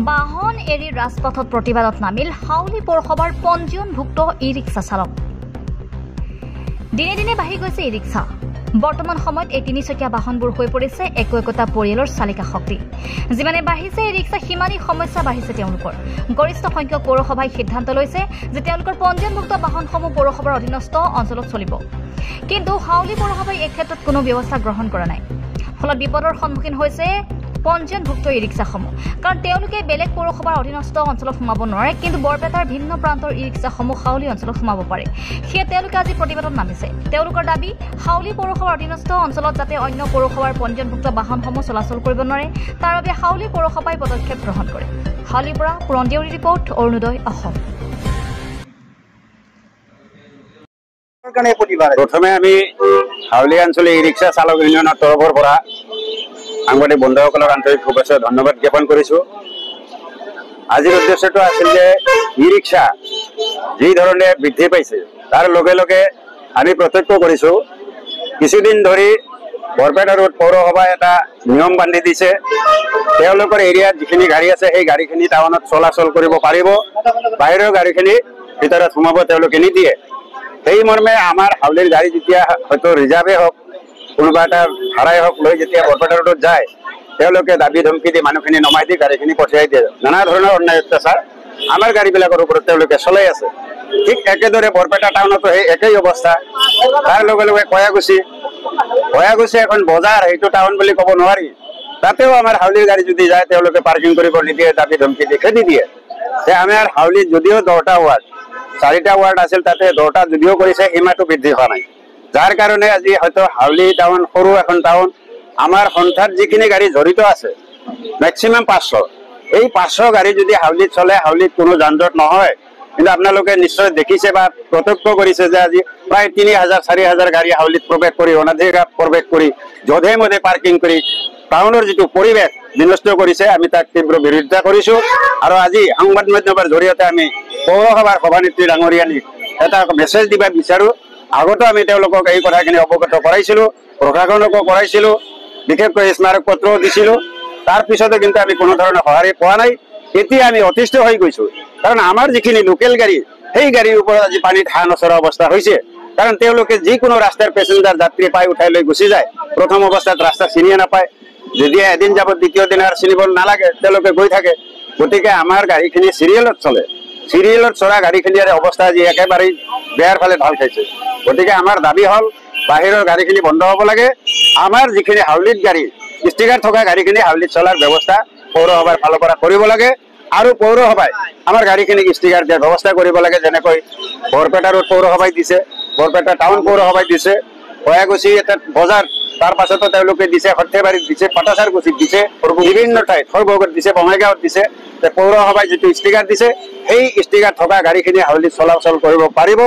বাহন এৰি ৰাজপথত প্ৰতিবাদত নামিল হাউলি পৌৰসভাৰ পঞ্জীয়নভুক্ত ই-ৰিক্সা চালক। দিনে দিনে বাঢ়ি গৈছে ই-ৰিক্সা। বৰ্তমান সময়ত এই তিনিচকীয়া বাহনবোৰ হৈ পৰিছে একোটা পৰিয়ালৰ চালিকা শক্তি। যিমানে বাঢ়িছে ই-ৰিক্সা সিমানেই সমস্যা বাঢ়িছে তেওঁলোকৰ। গৰিষ্ঠ সংখ্যক পৌৰসভাই সিদ্ধান্ত লৈছে যে তেওঁলোকৰ পঞ্জীয়নভুক্ত বাহনসমূহ পৌৰসভাৰ অধীনস্থ অঞ্চলত চলিব। কিন্তু হাউলি পৌৰসভাই এই ক্ষেত্ৰত কোনো ব্যৱস্থা গ্ৰহণ কৰা নাই। ফলত বিপদৰ সন্মুখীন হৈছে পঞ্জীয়নভুক্ত ই-ৰিক্সাসমূহ। কাৰণ তেওঁলোকে বেলেগ পৌৰসভাৰ অধীনস্থ অঞ্চলত সোমাব নোৱাৰে, কিন্তু বৰপেটাৰ ভিন্ন প্ৰান্তৰ ই-ৰিক্সাসমূহ হাউলি অঞ্চলত সোমাব পাৰে। সেয়ে তেওঁলোকে আজি প্ৰতিবাদত নামিছে। তেওঁলোকৰ দাবী, হাউলি পৌৰসভাৰ অধীনস্থ অঞ্চলত যাতে অন্য পৌৰসভাৰ পঞ্জীয়নভুক্ত বাহনসমূহ চলাচল কৰিব নোৱাৰে, তাৰ বাবে হাউলি পৌৰসভাই পদক্ষেপ গ্ৰহণ কৰে। হাউলিৰ পৰা পুৰণদিউৰী ৰিপৰ্ট, অৰুণোদয় অসম। প্ৰথমে আমি হাউলি আঞ্চলিক ই-ৰিক্সা চালক ইউনিয়নৰ তৰফৰ পৰা সাংবাদিক বন্ধুসকলক আন্তৰিক শুভেচ্ছা ধন্যবাদ জ্ঞাপন কৰিছোঁ। আজিৰ উদ্দেশ্যটো আছিল যে ই-ৰিক্সা যি ধৰণে বৃদ্ধি পাইছে তাৰ লগে লগে আমি প্ৰত্যক্ষ কৰিছোঁ কিছুদিন ধৰি বৰপেটা ৰোড পৌৰসভাই এটা নিয়ম বান্ধি দিছে। তেওঁলোকৰ এৰিয়াত যিখিনি গাড়ী আছে সেই গাড়ীখিনি টাউনত চলাচল কৰিব পাৰিব, বাহিৰৰ গাড়ীখিনি ভিতৰত সোমাব তেওঁলোকে নিদিয়ে। সেই মৰ্মে আমাৰ হাউলিৰ গাড়ী যেতিয়া হয়তো ৰিজাৰ্ভে হওক, কোনোবা এটা ভাড়াই হওক লৈ যেতিয়া বৰপেটা ৰোডত যায়, তেওঁলোকে দাবী ধমকি দি মানুহখিনি নমাই দি গাড়ীখিনি পঠিয়াই দিয়ে। নানা ধৰণৰ অন্যায় অত্যাচাৰ আমাৰ গাড়ীবিলাকৰ ওপৰত তেওঁলোকে চলাই আছে। ঠিক একেদৰে বৰপেটা টাউনতো সেই একেই অৱস্থা। তাৰ লগে লগে কয়াগুছি এখন বজাৰ, সেইটো টাউন বুলি ক'ব নোৱাৰি। তাতেও আমাৰ হাউলিৰ গাড়ী যদি যায় তেওঁলোকে পাৰ্কিং কৰিব নিদিয়ে, দাবী ধমকি দি খেদি দিয়ে। যে আমাৰ হাউলিত যদিও 10টা ৱাৰ্ড, 4টা ৱাৰ্ড আছিল, তাতে 10টা যদিও কৰিছে, সীমাটো বৃদ্ধি হোৱা নাই। যাৰ কাৰণে আজি হয়তো হাউলি টাউন সৰু এখন টাউন, আমাৰ সন্থাত যিখিনি গাড়ী জড়িত আছে মেক্সিমাম 500। এই 500 গাড়ী যদি হাউলিত চলে, হাউলিত কোনো যান-জঁট নহয়। কিন্তু আপোনালোকে নিশ্চয় দেখিছে বা প্ৰত্যক্ষ কৰিছে যে আজি প্ৰায় 3000-4000 গাড়ী হাউলিত প্ৰৱেশ কৰি, অনাধিকাৰ প্ৰৱেশ কৰি, যধে মধে পাৰ্কিং কৰি টাউনৰ যিটো পৰিৱেশ বিনষ্ট কৰিছে, আমি তাক তীব্ৰ বিৰোধিতা কৰিছোঁ। আৰু আজি সংবাদ মাধ্যমৰ জৰিয়তে আমি পৌৰসভাৰ সভানেত্ৰী ডাঙৰীয়ানীক এটা মেছেজ দিব বিচাৰোঁ। আগতো আমি তেওঁলোকক এই কথাখিনি অৱগত কৰাইছিলোঁ, প্ৰশাসনকো কৰাইছিলোঁ, বিশেষকৈ স্মাৰক পত্ৰও দিছিলোঁ। তাৰ পিছতো কিন্তু আমি কোনো ধৰণৰ সঁহাৰি পোৱা নাই। এতিয়া আমি অতিষ্ঠ হৈ গৈছোঁ, কাৰণ আমাৰ যিখিনি লোকেল গাড়ী, সেই গাড়ীৰ ওপৰত আজি পানীত হাঁহ নচৰা অৱস্থা হৈছে। কাৰণ তেওঁলোকে যিকোনো ৰাস্তাৰ পেচেঞ্জাৰ যাত্ৰী পাই উঠাই লৈ গুচি যায়। প্ৰথম অৱস্থাত ৰাস্তা চিনিয়ে নাপায়, যেতিয়া এদিন যাব দ্বিতীয় দিন আৰু চিনিব নালাগে, তেওঁলোকে গৈ থাকে। গতিকে আমাৰ গাড়ীখিনি চিৰিয়েলত চলে, চিৰিয়েলত চলা গাড়ীখিনিৰ অৱস্থা আজি একেবাৰেই বেয়াৰ ফালে ঢাল খাইছে। গতিকে আমাৰ দাবী হ'ল বাহিৰৰ গাড়ীখিনি বন্ধ হ'ব লাগে। আমাৰ যিখিনি হাউলিত গাড়ী, ষ্টিকাৰ থকা গাড়ীখিনি হাউলিত চলাৰ ব্যৱস্থা পৌৰসভাৰ ফালৰ পৰা কৰিব লাগে। আৰু পৌৰসভাই আমাৰ গাড়ীখিনিক ষ্টিকাৰ দিয়াৰ ব্যৱস্থা কৰিব লাগে, যেনেকৈ বৰপেটা ৰোড পৌৰসভাই দিছে, বৰপেটা টাউন পৌৰসভাই দিছে, কয়াগুছি এটা বজাৰ, তাৰ পাছতো তেওঁলোকে দিছে, সৰ্থেবাৰীত দিছে, পাটাচাৰকুছিত দিছে, বিভিন্ন ঠাইত সৰ্বগত দিছে, বঙাইগাঁৱত দিছে। পৌৰসভাই যিটো ষ্টিকাৰ দিছে, সেই ষ্টিকাৰ থকা গাড়ীখিনি হাউলিত চলাচল কৰিব পাৰিব।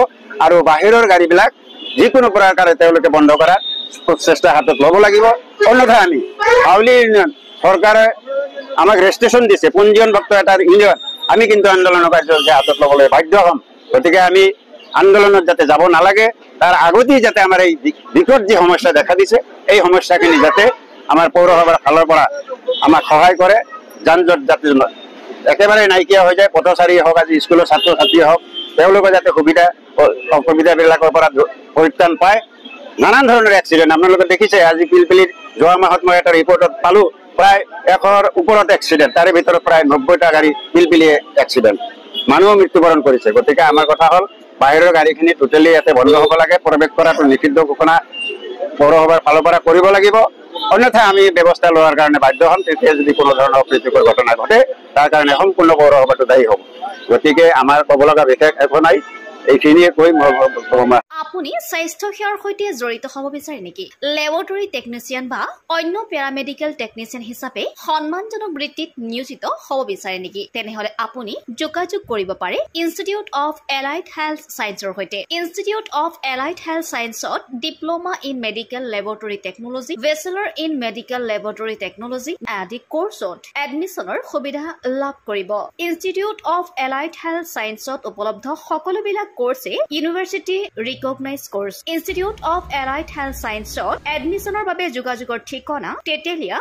আৰু বাহিৰৰ গাড়ীবিলাক যিকোনো প্ৰকাৰে তেওঁলোকে বন্ধ কৰাৰ চেষ্টা হাতত ল'ব লাগিব। অন্যথা আমি হাউলি ইউনিয়ন, চৰকাৰে আমাক ৰেজিষ্ট্ৰেশ্যন দিছে, পঞ্জীয়নভুক্ত এটা ইউনিয়ন, আমি কিন্তু আন্দোলনৰ কাৰ্যসূচী হাতত ল'বলৈ বাধ্য হ'ম। গতিকে আমি আন্দোলনত যাতে যাব নালাগে, তাৰ আগতেই যাতে আমাৰ এই বিকট যি সমস্যা দেখা দিছে, এই সমস্যাখিনি যাতে আমাৰ পৌৰসভাৰ ফালৰ পৰা আমাক সহায় কৰে। যান-জঁট যাতে একেবাৰে নাইকিয়া হৈ যায়, পথচাৰী হওক, আজি স্কুলৰ ছাত্ৰ-ছাত্ৰী হওক, তেওঁলোকে যাতে অসুবিধাবিলাকৰ পৰা পৰিত্ৰাণ পায়। নানান ধৰণৰ এক্সিডেণ্ট আপোনালোকে দেখিছে। আজি পিলপিলিত যোৱা মাহত মই এটা ৰিপৰ্টত পালোঁ প্ৰায় 100ৰ ওপৰত এক্সিডেণ্ট, তাৰে ভিতৰত প্ৰায় 90টা গাড়ী পিলপিলি এক্সিডেণ্ট, মানুহ মৃত্যুবৰণ কৰিছে। গতিকে আমাৰ কথা হ'ল বাহিৰৰ গাড়ীখিনি টোটেলি ইয়াতে বন্ধ হ'ব লাগে। প্ৰৱেশ কৰাটো নিষিদ্ধ ঘোষণা পৌৰসভাৰ ফালৰ পৰা কৰিব লাগিব। অন্যথা আমি ব্যৱস্থা লোৱাৰ কাৰণে বাধ্য হ'ম। তেতিয়া যদি কোনো ধৰণৰ অপ্ৰীতিকৰ ঘটনা ঘটে, তাৰ কাৰণে সম্পূৰ্ণ পৌৰসভাটো দায়ী হ'ব। গতিকে আমাৰ ক'ব লগা বিশেষ একো নাই, এইখিনিয়ে কৈ আপুনি স্বাস্থ্য সেৱাৰ সৈতে জড়িত হ'ব বিচাৰে নেকি? লেবৰেটৰী টেকনিচিয়ান বা অন্য পেৰামেডিকেল টেকনিচিয়ান হিচাপে সন্মানজনক বৃত্তিত নিয়োজিত হ'ব বিচাৰে নেকি? তেনেহ'লে আপুনি যোগাযোগ কৰিব পাৰে ইনষ্টিটিউট অফ এলাইড হেল্থ ছায়েন্সৰ সৈতে। ইনষ্টিটিউট অফ এলাইড হেল্থ ছায়েন্সত diploma in medical laboratory technology, bachelor in medical laboratory technology আদি কোৰ্চত এডমিশ্যনৰ সুবিধা লাভ কৰিব। ইনষ্টিটিউট অফ এলাইড হেল্থ ছায়েন্সত উপলব্ধ সকলোবিলাক কোৰ্সে university recognise course institute of allied health সায়েন্সত এডমিশনৰ বাবে যোগাযোগৰ ঠিকনা তেতেলিয়া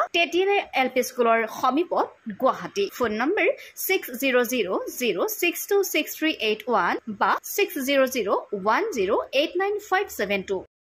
LP স্কুলৰ সমীপত গুৱাহাটী ফোন নম্বৰ 600006263881 বা 6001089572